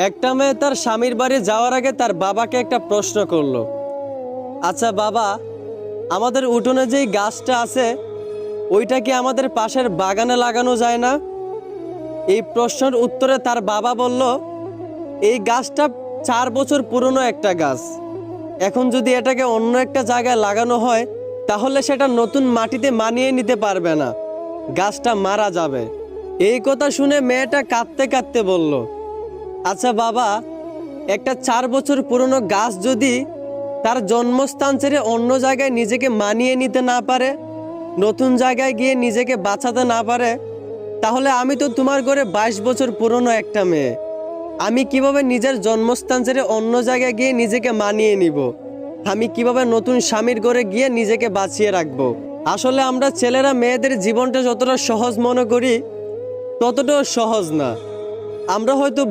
একটা মেয়ে তার স্বামীর বাড়ি যাওয়ার আগে তার বাবাকে একটা প্রশ্ন করলো। আচ্ছা বাবা, আমাদের উঠোনে যেই গাছটা আছে ওইটা কি আমাদের পাশের বাগানে লাগানো যায় না? এই প্রশ্নের উত্তরে তার বাবা বলল, এই গাছটা 4 বছর পুরনো একটা গাছ। এখন যদি এটাকে অন্য একটা জায়গায় লাগানো হয় তাহলে সেটা নতুন মাটিতে মানিয়ে নিতে পারবে না, গাছটা মারা যাবে। এই কথা শুনে মেয়েটা কাঁদতে কাঁদতে বলল, আচ্ছা বাবা, একটা 4 বছর পুরনো গাছ যদি তার জন্মস্থান ছেড়ে অন্য জায়গায় নিজেকে মানিয়ে নিতে না পারে, নতুন জায়গায় গিয়ে নিজেকে বাঁচাতে না পারে, তাহলে আমি তো তোমার ঘরে 22 বছর পুরনো একটা মেয়ে। আমি কিভাবে নিজের জন্মস্থান ছেড়ে অন্য জায়গায় গিয়ে নিজেকে মানিয়ে নিব? আমি কিভাবে নতুন স্বামীর ঘরে গিয়ে নিজেকে বাঁচিয়ে রাখবো? আসলে আমরা ছেলেরা মেয়েদের জীবনটা যতটা সহজ মনে করি ততটাও সহজ না। আমরা হয়তো